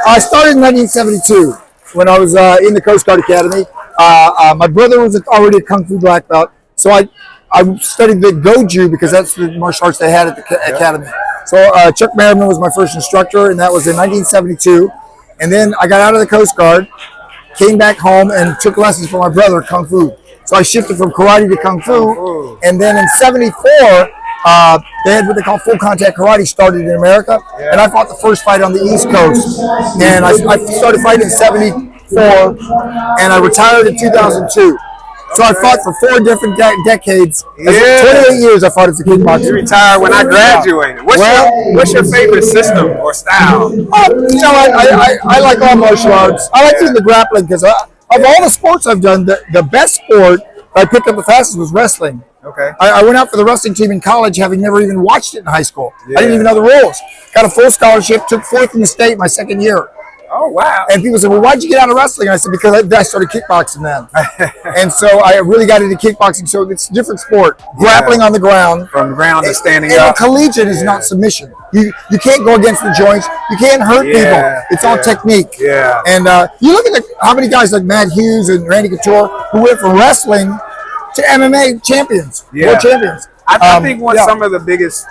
I started in 1972 when I was in the Coast Guard Academy. My brother was already a Kung Fu black belt, so I studied the Goju because that's the martial arts they had at the academy. So Chuck Merriman was my first instructor, and that was in 1972. And then I got out of the Coast Guard, came back home, and took lessons from my brother, Kung Fu. So I shifted from karate to Kung Fu. And then in 74, they had what they call full contact karate started in America. And I fought the first fight on the East Coast. And I started fighting in 74, and I retired in 2002. So I fought for 4 different decades. 28 years I fought as a kickboxer. You retired when I graduated. What's your favorite system or style? I like all martial arts. I like doing the grappling because of all the sports I've done, the best sport I picked up the fastest was wrestling. Okay. I went out for the wrestling team in college, having never even watched it in high school. I didn't even know the rules. Got a full scholarship, took 4th in the state my second year. Oh, wow. And people said, well, why'd you get out of wrestling? I said, because I started kickboxing then. And so I really got into kickboxing. So it's a different sport. Grappling on the ground. From the ground to standing up. up. And collegiate is not submission. You can't go against the joints. You can't hurt people. It's all technique. Yeah. And you look at how many guys like Matt Hughes and Randy Couture who went from wrestling to MMA champions, world champions. I think some of the biggest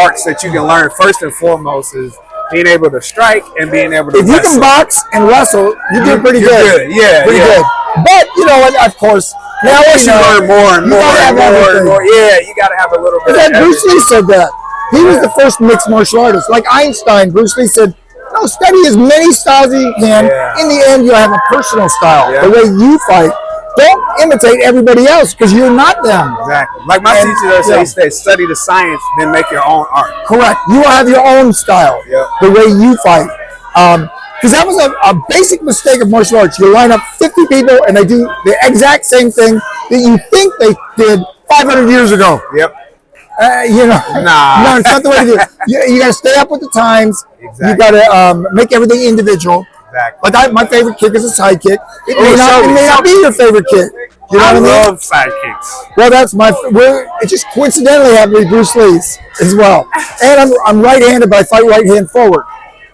arts that you can learn first and foremost is being able to strike and being able to wrestle. If you can box and wrestle, you do pretty good. Yeah, pretty good. But you know, of course, now once you learn more and more and more, you got to have a little bit. Because Bruce Lee said that he was the first mixed martial artist. Like Einstein, Bruce Lee said, "No, study as many styles as you can. In the end, you'll have a personal style. The way you fight." Don't imitate everybody else because you're not them. Exactly. Like my teacher does say, study the science, then make your own art. Correct. You will have your own style, the way you fight. Because that was a basic mistake of martial arts. You line up 50 people and they do the exact same thing that you think they did 500 years ago. Yep. No, it's not the way to do it. You got to stay up with the times. Exactly. You got to make everything individual. Exactly. Like my favorite kick is a side kick. It may not be your favorite kick. You know what I mean? I love side kicks. Well, that's it just coincidentally happened to be Bruce Lee's as well. And I'm right-handed, but I fight right hand forward.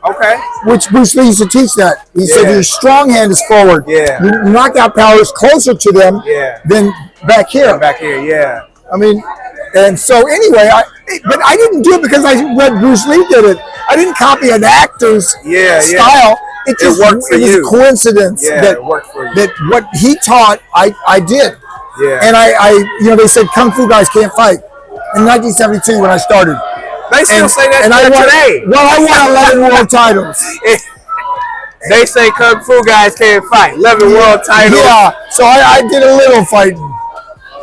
Okay. Which Bruce Lee used to teach that. He said your strong hand is forward. Yeah. Your knockout power is closer to them than back here. I mean, and so anyway, but I didn't do it because I read Bruce Lee did it. I didn't copy an actor's style. It just worked for you. It was a coincidence that what he taught, I did. Yeah. And they said Kung Fu guys can't fight. In 1972 when I started. They still say that today. Well, I won 11 world titles. They say Kung Fu guys can't fight. 11 world titles. Yeah, so I did a little fighting.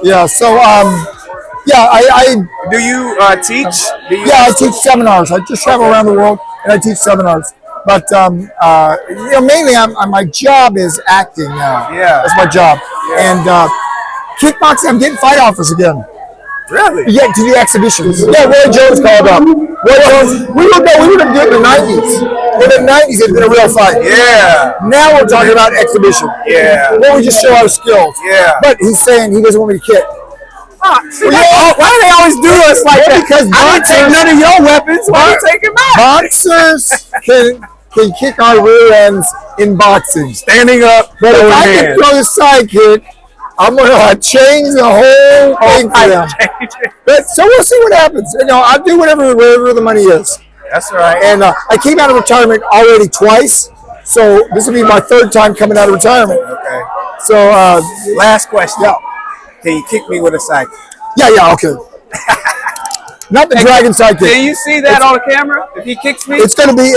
Yeah, so I do you teach? I teach seminars. I just travel around the world and I teach seminars. But mainly my job is acting now. Yeah, that's my job. Yeah. And kickboxing, I'm getting fight offers again. Really? Yeah, to the exhibitions. Yeah, Roy Jones called up. Roy Jones, we were going to do it in the 90s. In the 90s, it's been a real fight. Yeah. Now we're talking about exhibition. Yeah. Where we just show our skills. Yeah. But he's saying he doesn't want me to kick. Why do they always do us like that? Because I didn't take none of your weapons. Why you take them out? Boxers can kick our rear ends in boxing. Standing up. But if I can throw the side kick, I'm going to change the whole thing for them. But so we'll see what happens. I'll do whatever the money is. That's right. And I came out of retirement already twice. So this will be my 3rd time coming out of retirement. Okay. So last question. Yeah. Can you kick me with a side kick? Yeah, okay. Not the dragon side kick. Can you see that on camera? If he kicks me, it's gonna be.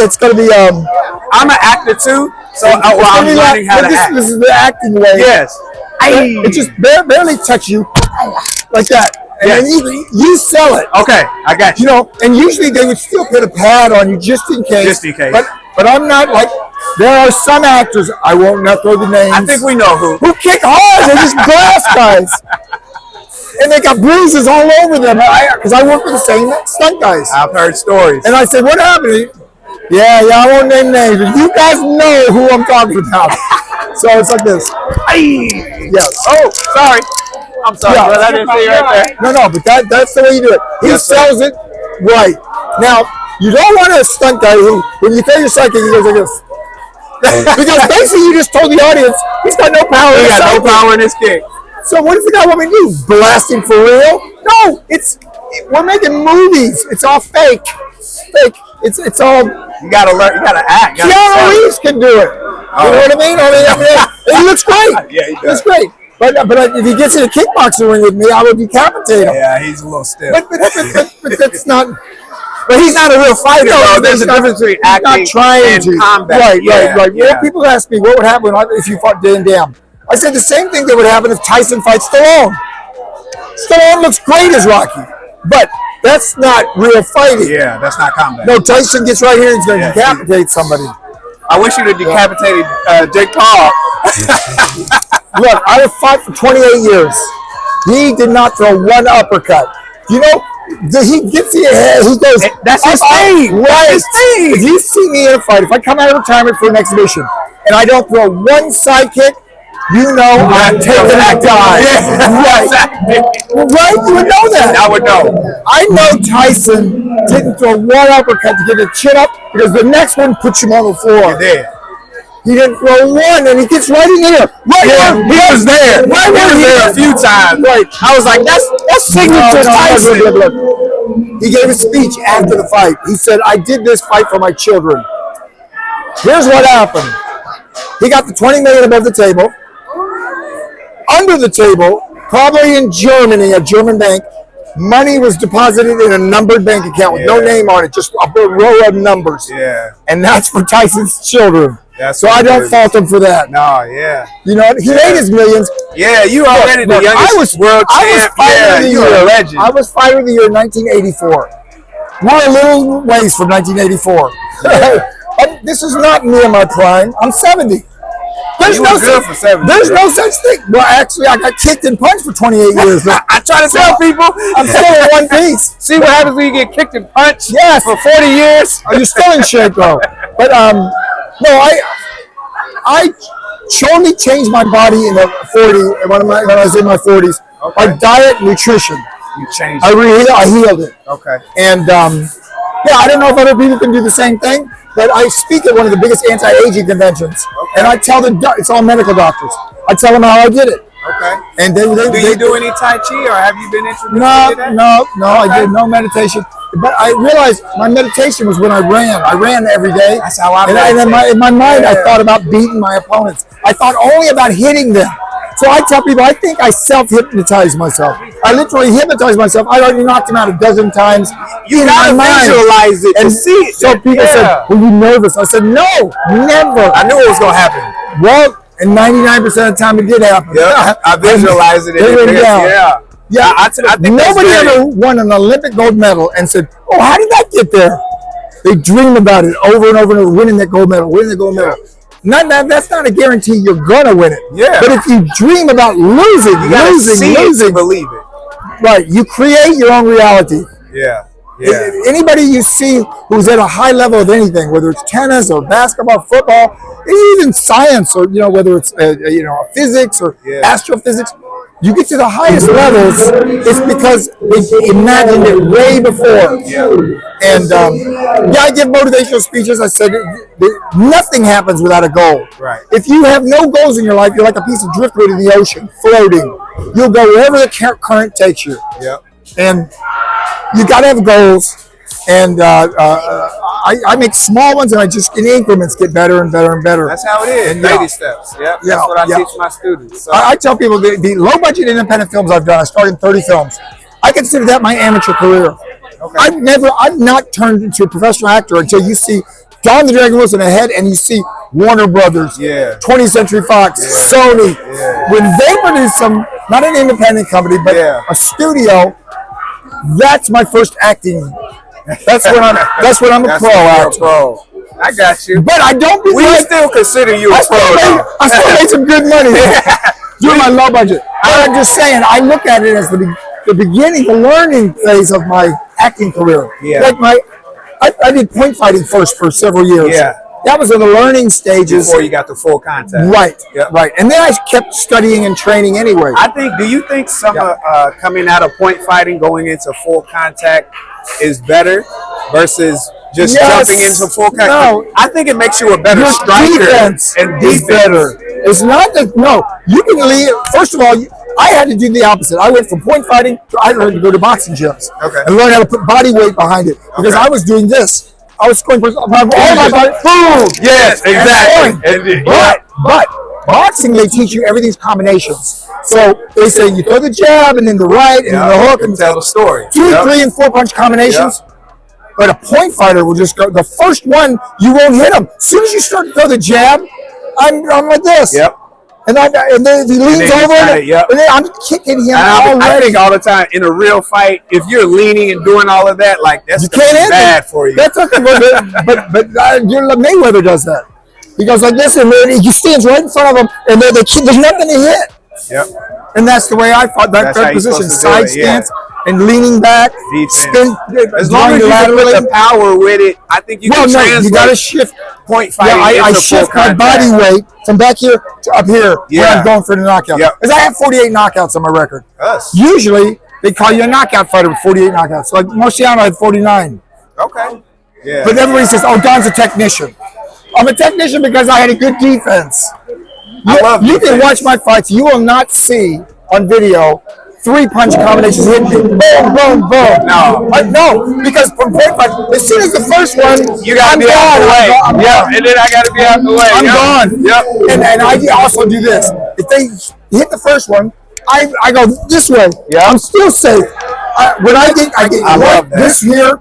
I'm an actor too, so I'm learning how to act. This is the acting way. Yes. It just barely touch you like that, and then you sell it. Okay, I got you. And usually they would still put a pad on you just in case. Just in case. But I'm not like. There are some actors, I won't not throw the names. I think we know who kick hard. They're just glass guys. And they got bruises all over them because I work with the same stunt guys. I've heard stories. And I said, what happened? Yeah, I won't name names, but you guys know who I'm talking about. So it's like this. Yes. Oh, sorry. I'm sorry, brother. I didn't see you right there. No, but that's the way you do it. He sells it right. Now, You don't want a stunt guy who, when you throw your sidekick, he goes like this. Because basically you just told the audience he's got no power. He got no power in his kick. So what does the guy want me to do? Blast him for real? No, we're making movies. It's all fake. It's all. You gotta learn. You gotta act. Keanu Reeves can do it. You know what I mean? He looks great. Yeah, he does. He looks great. But if he gets in a kickboxing ring with me, I would decapitate him. Yeah, he's a little stiff. But that's not. But he's not a real fighter, though. There's a difference between acting and combat. Right. Well, people ask me what would happen if you fought Van Damme. I said the same thing that would happen if Tyson fights Stallone. Stallone looks great as Rocky, but that's not real fighting. Yeah, that's not combat. No, Tyson gets right here and he's going to decapitate somebody. I wish you'd have decapitated Jake Paul. Look, I have fought for 28 years. He did not throw one uppercut. You know, he gets in your head. He goes. That's his thing. Right. His thing. If you see me in a fight, if I come out of retirement for an exhibition and I don't throw one side kick, you know I'm taking that guy. Right. Right? You would know that. I would know. I know Tyson didn't throw one uppercut to get a chin up because the next one puts him on the floor. He did. He didn't throw one, and he gets right in here. Right yeah, he was there. Right, he was there a few times. Right. I was like, that's signature Tyson. Look. He gave a speech after the fight. He said, I did this fight for my children. Here's what happened. He got the $20 million above the table. Under the table, probably in Germany, a German bank, money was deposited in a numbered bank account with no name on it, just a row of numbers. Yeah. And that's for Tyson's children. That's so I don't fault him for that. No, yeah. You know, he made his millions. Yeah, you already the youngest world champ. Yeah, you're a legend. I was fighter of the year in 1984. We're a little ways from 1984. Yeah. This is not me in my prime. I'm 70. There's no such thing. Well, actually, I got kicked and punched for 28 years. I try to tell people, I'm still in one piece. See what happens when you get kicked and punched? Yes. For 40 years. You're still in shape, though. But no, I totally changed my body in the 40s when I was in my 40s. Okay. By diet, nutrition. You changed. I healed it. Okay. And yeah, I don't know if other people can do the same thing. But I speak at one of the biggest anti-aging conventions, and I tell them it's all medical doctors. I tell them how I did it. Okay. And do you do any Tai Chi, or have you been introduced to that? No. Okay. I did no meditation. But I realized my meditation was when I ran. I ran every day. That's how I meditate. And in my mind, I thought about beating my opponents. I thought only about hitting them. So I tell people, I think I self-hypnotize myself. I literally hypnotize myself. I already knocked him out a dozen times. You gotta visualize it and see it. So people said, were you nervous? I said, no, never. I knew it was going to happen. Well, and 99% of the time it did happen. Yeah, I visualized it. Yeah. Nobody ever won an Olympic gold medal and said, oh, how did that get there? They dream about it over and over and over, winning that gold medal, winning the gold medal. That's not a guarantee you're gonna win it. Yeah. But if you dream about losing, losing, believe it. Right. You create your own reality. Yeah. Anybody you see who's at a high level of anything, whether it's tennis or basketball, football, even science, or whether it's physics or astrophysics, you get to the highest levels. It's because they imagined it way before. Yeah. And I give motivational speeches. I said nothing happens without a goal. Right. If you have no goals in your life, you're like a piece of driftwood in the ocean, floating. You'll go wherever the current takes you. Yep. And you got to have goals. And I make small ones, and I just in increments get better and better and better. That's how it is. And baby steps. Yep. That's what I teach my students. So. I tell people the low budget independent films I've done. I started in 30 films. I consider that my amateur career. Okay. I've not turned into a professional actor until you see Don the Dragon Wilson ahead, and you see Warner Brothers, 20th Century Fox, Sony. Yeah. When they produce not an independent company, but a studio, that's my first acting. That's when I'm a pro actor. I got you. But I don't. We still consider you a pro. I still made some good money doing my low budget. I'm just saying, I look at it as the beginning, the learning phase of my acting career. Yeah. Like I did point fighting first for several years. Yeah. That was in the learning stages. Before you got to full contact. Right. Yep. Right. And then I kept studying and training anyway. Do you think some coming out of point fighting, going into full contact is better versus just jumping into full contact. No. I think it makes you a better Your striker defense and is better. It's not that, no, you can lead. First of all, I had to do the opposite. I went from point fighting to I learned to go to boxing gyms and learn how to put body weight behind it because I was doing this. I was going for all my body. Boom. Yes, exactly. But boxing, they teach you everything's combinations. So they say you throw the jab and then the right and then the hook and tell the story. 2, 3, and 4 punch combinations. But a point fighter will just go. The first one, you won't hit him. As soon as you start to throw the jab, I'm like this. And then he leans over and then I'm kicking him already. I think all the time in a real fight, if you're leaning and doing all of that, like that's bad for you. That's okay, but Mayweather does that. He goes like this, and he stands right in front of him, and there's nothing to hit. And that's the way I fought that position: side stance and leaning back, spin. As long as you can put the power with it, I think you can translate. You got to shift point fighting. I shift my body weight from back here to up here where I'm going for the knockout. Because I have 48 knockouts on my record. Usually they call you a knockout fighter with 48 knockouts. Like Marciano had 49. Okay. Yeah. But everybody says, "Oh, Don's a technician." I'm a technician because I had a good defense. You can watch my fights. You will not see on video 3 punch combinations hit me. Boom, boom, boom. No, because from point fight, as soon as the first one, you gotta be out the way. And then I gotta be out the way. I'm gone. And I also do this. If they hit the first one, I go this way. I'm still safe. When I get this here,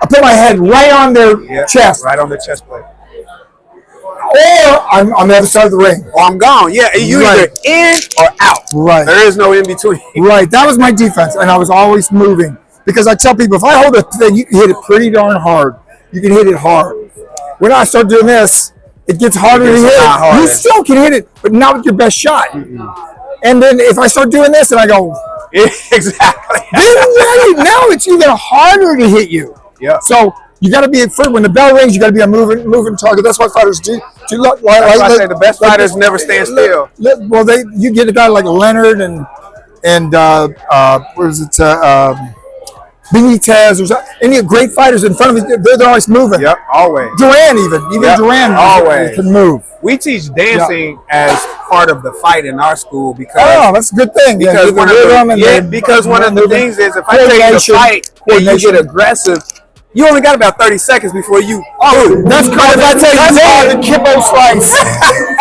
I put my head right on their chest. Right on the chest plate. Or I'm on the other side of the ring. Or I'm gone. Yeah, you either in or out. Right. There is no in between. Right. That was my defense, and I was always moving. Because I tell people, if I hold a thing, you can hit it pretty darn hard. You can hit it hard. When I start doing this, it gets harder to hit it. You still can hit it, but not with your best shot. And then if I start doing this, and I go... Exactly. Now it's even harder to hit you. So... You got to be when the bell rings. You got to be a moving target. That's what fighters do. That's why I say the best fighters never stand still. Well, you get a guy like Leonard and what is it? Benitez or any great fighters in front of me. They're always moving. Always. Duran Duran always can move. We teach dancing as part of the fight in our school because that's a good thing. Because one of the things is if I tell you to fight and you get aggressive. You only got about 30 seconds before you. That's called. If I tell you to dance, Kimbo Slice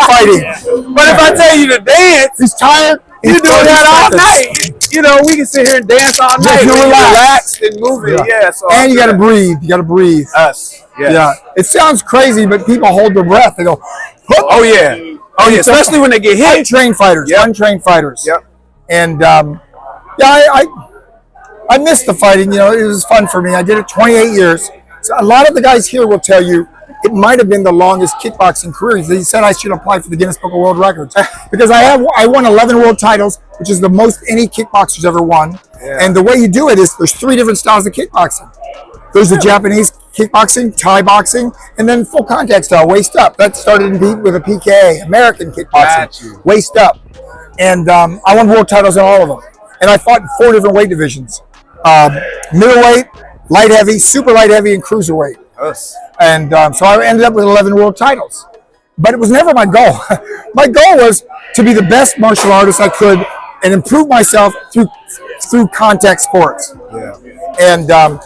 fighting. But if I tell you to dance, he's tired. You're doing that all night. You know, we can sit here and dance all night. You're relaxed and moving. So and you got to breathe. You got to breathe. It sounds crazy, but people hold their breath. They go, oh yeah, especially when they get hit. Untrained fighters. And I missed the fighting. You know, it was fun for me. I did it 28 years. So a lot of the guys here will tell you it might have been the longest kickboxing career. They said I should apply for the Guinness Book of World Records because I won 11 world titles, which is the most any kickboxer's ever won. And the way you do it is there's 3 different styles of kickboxing. There's the Japanese kickboxing, Thai boxing, and then full contact style, waist up. That started with a PKA, American kickboxing, waist up. And I won world titles in all of them. And I fought in 4 different weight divisions. Middleweight, light heavy, super light heavy, and cruiserweight. And so I ended up with 11 world titles. But it was never my goal. My goal was to be the best martial artist I could and improve myself through contact sports. And no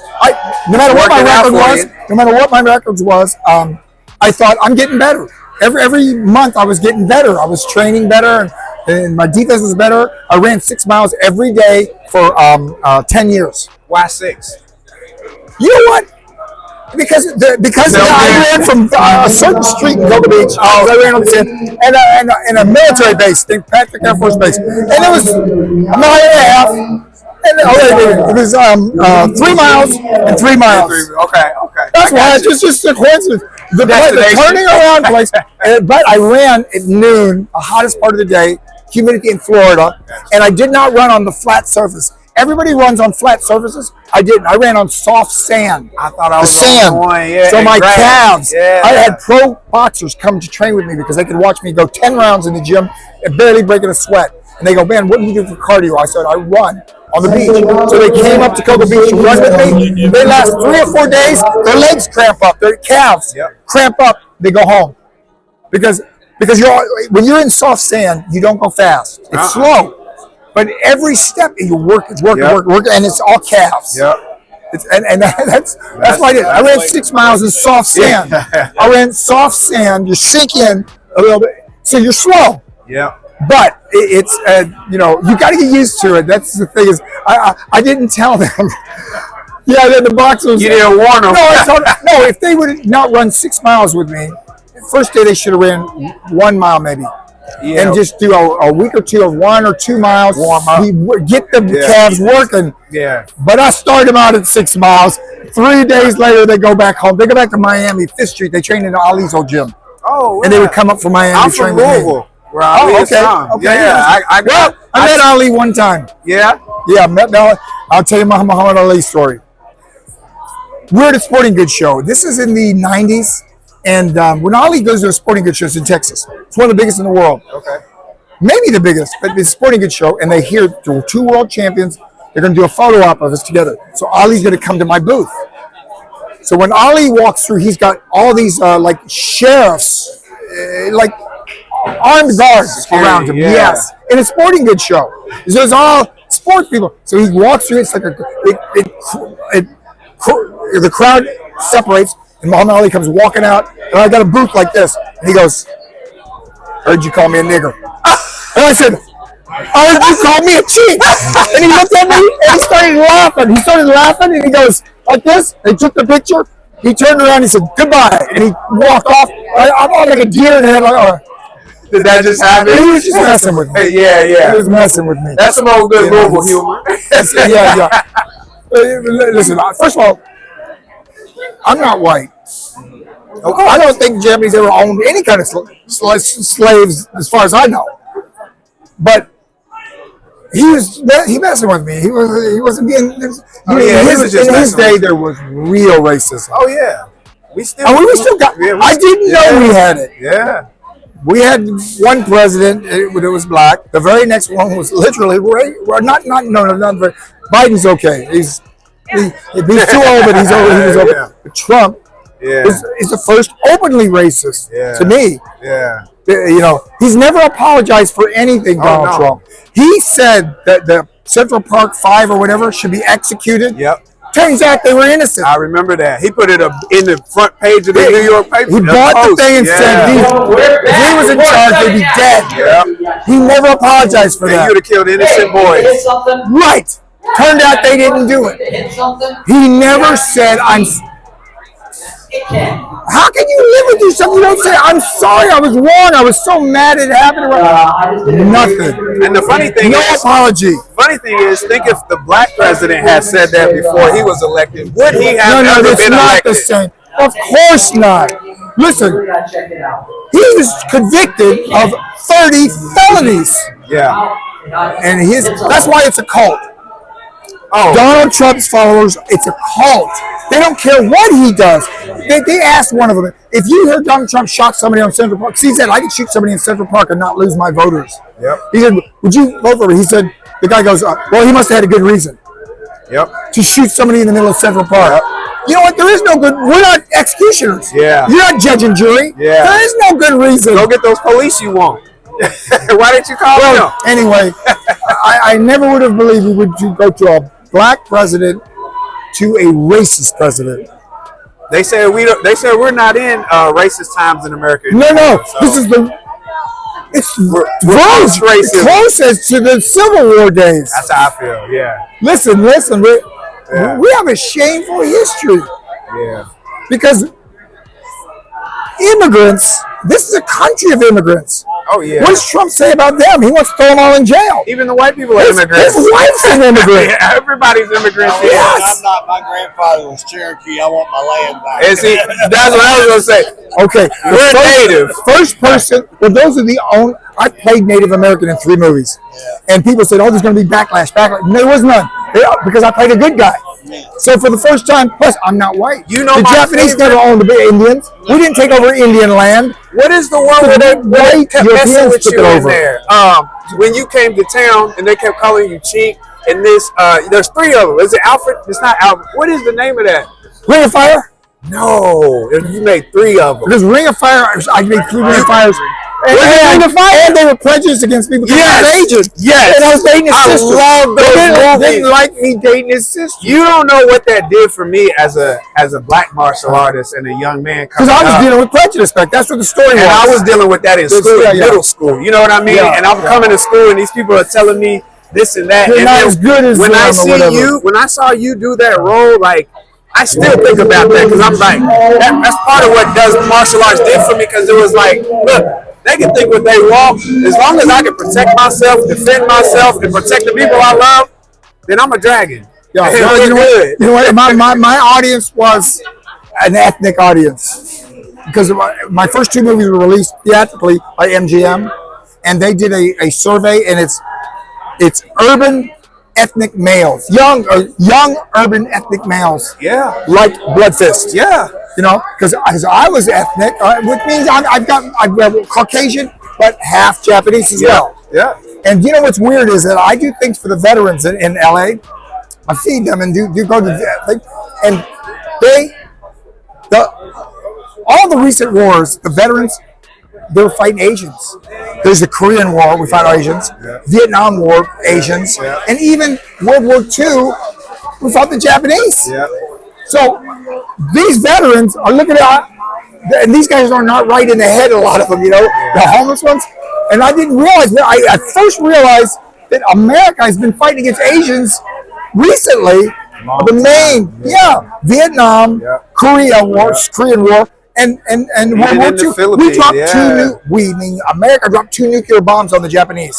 matter what my records was, I thought I'm getting better. Every month I was getting better. I was training better and my defense was better. I ran 6 miles every day for 10 years. Why 6? You know what? Because I ran from a certain street in Cocoa Beach. I ran on the sand, and a military base, St. Patrick Air Force Base, and it was a mile and a half. And it was 3 miles and 3 miles. Okay. That's why it's just a coincidence. The turning around place. But I ran at noon, the hottest part of the day, humidity in Florida, and I did not run on the flat surface. Everybody runs on flat surfaces. I didn't. I ran on soft sand. I thought I was sand. So my calves. I had pro boxers come to train with me because they could watch me go 10 rounds in the gym and barely breaking a sweat. And they go, man, what do you do for cardio? I said, I run on the beach. So they came up to Cocoa Beach to run with me. They last 3 or 4 days. Their legs cramp up. Their calves cramp up. They go home. Because when you're in soft sand, you don't go fast. It's slow. But every step you work, and it's all calves. Yeah. That's why I did. I ran 6 miles in soft sand. I ran soft sand. You sink in a little bit, so you're slow. Yeah. But it's you got to get used to it. That's the thing is, I didn't tell them. Yeah, then the boxers. You didn't warn them. No, if they would not run 6 miles with me, first day they should have ran 1 mile maybe. Yeah. And just do a week or two of 1 or 2 miles. Warm up. Get the calves working. Yeah. But I started them out at 6 miles. 3 days later, they go back home. They go back to Miami, 5th Street. They train in Ali's old gym. Oh, and they would come up from Miami. I'm from Louisville. Okay. Yeah. I met Ali one time. Yeah. Yeah, I met Ali. I'll tell you my Muhammad Ali story. We're at a sporting goods show. This is in the 90s. And when Ali goes to a sporting goods show, it's in Texas. It's one of the biggest in the world. Okay. Maybe the biggest, but it's a sporting goods show. And they hear the 2 world champions. They're going to do a photo op of us together. So Ali's going to come to my booth. So when Ali walks through, he's got all these like sheriffs, like armed guards around him. Yeah. Yes. In a sporting goods show. So it's all sports people. So he walks through. It's like the crowd separates. And Muhammad Ali comes walking out, and I got a booth like this. And he goes, heard you call me a nigger. And I said, I heard you call me a cheat. And he looked at me, and he started laughing. And he goes, like this. They took the picture. He turned around, and he said, goodbye. And he walked off. I'm like a deer in the head. Like, oh. Did that just happen? He was just messing with me. Yeah. He was messing with me. That's some old good Louisville humor. Yeah. Listen, first of all, I'm not white. Okay. I don't think Japanese ever owned any kind of slaves, as far as I know. But he messing with me. He wasn't being. In his day, there was real racism. Oh yeah, we still got. I didn't know we had it. Yeah. We had one president. It was black. The very next one was literally not. Biden's okay. He's too old, but he's okay. Yeah. But Trump is the first openly racist to me. Yeah. He's never apologized for anything, Donald Trump. He said that the Central Park 5 or whatever should be executed. Yep. Turns out they were innocent. I remember that. He put it up in the front page of the New York paper. He bought the thing and said, if he was in charge, they'd be dead. Yep. He never apologized for that. He would have killed innocent boys. Right. Turned out they didn't do it. He never said, how can you live with yourself? You don't say, I'm sorry, I was wrong. I was so mad it happened. Nothing. And the funny thing no apology. Funny thing is, think if the black president had said that before he was elected, would he have ever been elected? The same. Of course not. Listen, he was convicted of 30 felonies. Yeah. And that's why it's a cult. Oh. Donald Trump's followers, it's a cult. They don't care what he does. They asked one of them, if you heard Donald Trump shot somebody on Central Park, he said, I could shoot somebody in Central Park and not lose my voters. Yep. He said, would you vote for me? He said, the guy goes, well, he must have had a good reason. Yep. To shoot somebody in the middle of Central Park. Yep. You know what? There is no good, we're not executioners. Yeah. You're not judge and jury. Yeah. There is no good reason. Go get those police you want. Why didn't you call them? Anyway, I never would have believed we would go to a black president to a racist president. They said we're not in racist times in America anymore, No. So. This is we're closest to the Civil War days. That's how I feel. Yeah. Listen. We have a shameful history. Yeah. Because immigrants. This is a country of immigrants. Oh yeah. What does Trump say about them? He wants to throw them all in jail. Even the white people are immigrants. His wife's an immigrant. Yeah, everybody's immigrants. Yes. I'm not. My grandfather was Cherokee. I want my land back. And see, that's what I was gonna say. Okay, we're native. First person. Well, those are the only. I played Native American in 3 movies, and people said, "Oh, there's going to be backlash." No, there was none because I played a good guy. So for the first time, plus I'm not white. You know the my Japanese favorite- never owned the Indians. We didn't take over Indian land. What is the one where they kept messing Europeans with took you it in over. there? When you came to town and they kept calling you cheek, and this, there's 3 of them. Is it Alfred? It's not Alfred. What is the name of that? Ring of Fire? No, you made 3 of them. Because Ring of Fire, I made 3 Ring of Fires. And they were prejudiced against me because I was Asian. Yes. And I was dating his sister. love those movies. They didn't like me dating his sister. You don't know what that did for me as a black martial artist and a young man. Because I was dealing with prejudice back. That's what the story was. And I was dealing with that in school, middle school. You know what I mean? Yeah. And I'm coming to school, and these people are telling me this and that. You're and not as good as when them I or see whatever. you, when I saw you do that role, like I still think about that because I'm like, that's part of what does martial arts did for me. Because it was like, look. They can think what they want. As long as I can protect myself, defend myself, and protect the people I love, then I'm a dragon. Yeah, And no, we're good. you know what? My audience was an ethnic audience because my first 2 movies were released theatrically by MGM, and they did a survey, and it's urban ethnic males, young urban ethnic males, Yeah. like Blood Fist. Yeah. You know, because I was ethnic, which means I'm Caucasian, but half Japanese as well. Yeah. And you know what's weird is that I do things for the veterans in LA. I feed them and do go to the and all the recent wars, the veterans, they were fighting Asians. There's the Korean War, we fought Asians. Vietnam War, Asians. And even World War II, we fought the Japanese. Yeah. So these veterans are looking at, and these guys are not right in the head, a lot of them, you know, the homeless ones. And I didn't realize, I first realized that America has been fighting against Asians recently. Vietnam, Korean War, and World War II. We dropped America dropped 2 nuclear bombs on the Japanese.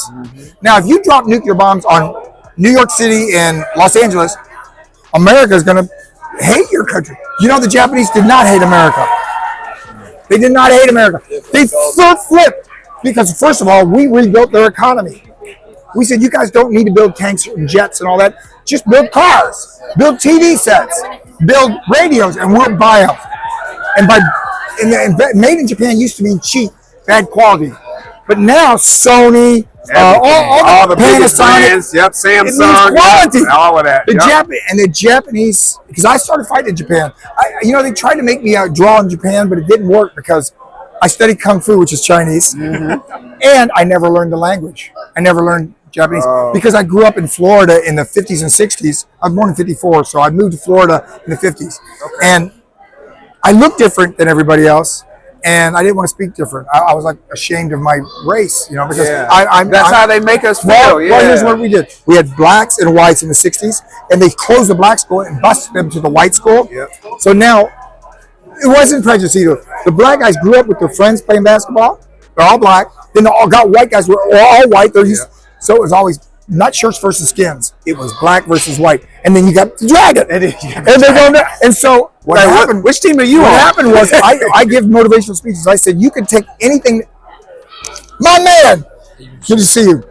Now, if you drop nuclear bombs on New York City and Los Angeles, America is going to hate your country. You know, the Japanese did not hate America. They did not hate America. They flipped because, first of all, we rebuilt their economy. We said, you guys don't need to build tanks and jets and all that. Just build cars, build TV sets, build radios, and we'll buy them. And made in Japan used to mean cheap, bad quality. But now Sony, all the biggest brands, Samsung, it means quality. All of that. The Japanese, because I started fighting in Japan. They tried to make me draw in Japan, but it didn't work because I studied Kung Fu, which is Chinese, and I never learned the language. I never learned Japanese because I grew up in Florida in the 50s and 60s. I was born in 54, so I moved to Florida in the 50s. And I looked different than everybody else, and I didn't want to speak different. I was like ashamed of my race, because that's how they make us feel. Well, here's what we did. We had blacks and whites in the 60s, and they closed the black school and bused them to the white school. Yep. So now, it wasn't prejudice either. The black guys grew up with their friends playing basketball. They're all black. Then they all got white guys who were all white. So it was always not shirts versus skins. It was black versus white. And then you got the dragon. And so what happened? Which team are you on? What happened was I give motivational speeches. I said, you can take anything. My man, good to see you.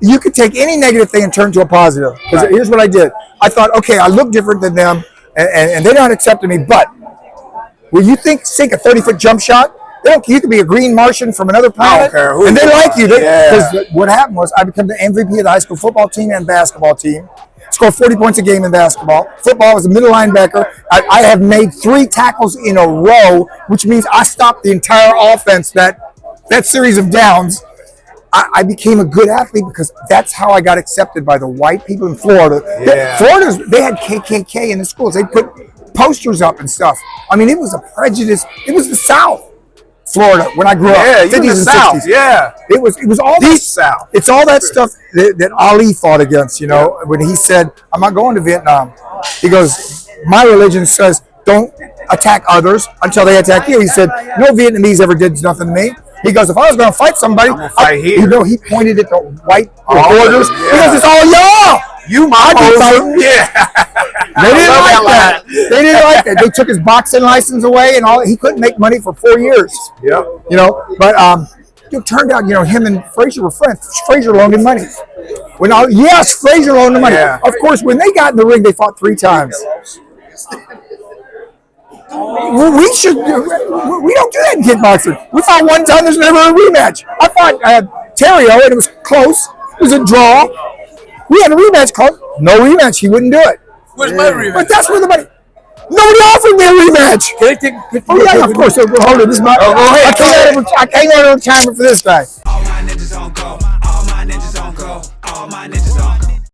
You could take any negative thing and turn it to a positive. Because here's what I did. I thought, okay, I look different than them, and they're not accepting me. But will you sink a 30-foot jump shot? You could be a green Martian from another planet, and they like you. Because what happened was I became the MVP of the high school football team and basketball team. Scored 40 points a game in basketball. Football was a middle linebacker. I have made 3 tackles in a row, which means I stopped the entire offense, that series of downs. I became a good athlete because that's how I got accepted by the white people in Florida. They had KKK in the schools. They put posters up and stuff. I mean, it was a prejudice. It was the South. Florida, when I grew up, 50s and South, 60s. It was all deep that South. It's all that stuff that Ali fought against. When he said, "I'm not going to Vietnam," he goes, "My religion says don't attack others until they attack you." He said, "No Vietnamese ever did nothing to me." He goes, "If I was going to fight somebody, I'm gonna fight here." He pointed at the white borders. He goes, "It's all y'all." You my fighting. They didn't like that. They didn't like that. They took his boxing license away and all. He couldn't make money for 4 years. Yep. But it turned out, him and Frazier were friends. Frazier loaned him money. Yes, Frazier loaned him money. Yeah. Of course, when they got in the ring, they fought 3 times. Well, we don't do that in kickboxing. We fought 1 time, there's never a rematch. I fought Terrio, and it was close. It was a draw. We had a rematch called. No rematch. He wouldn't do it. Where's my rematch? But that's where the money. Nobody offered me a rematch. Can I take? Oh yeah, of course. Hold on, this is my. Oh, go ahead. I can't go to retirement for this guy. All my ninjas on go. All my ninjas on go. All my ninjas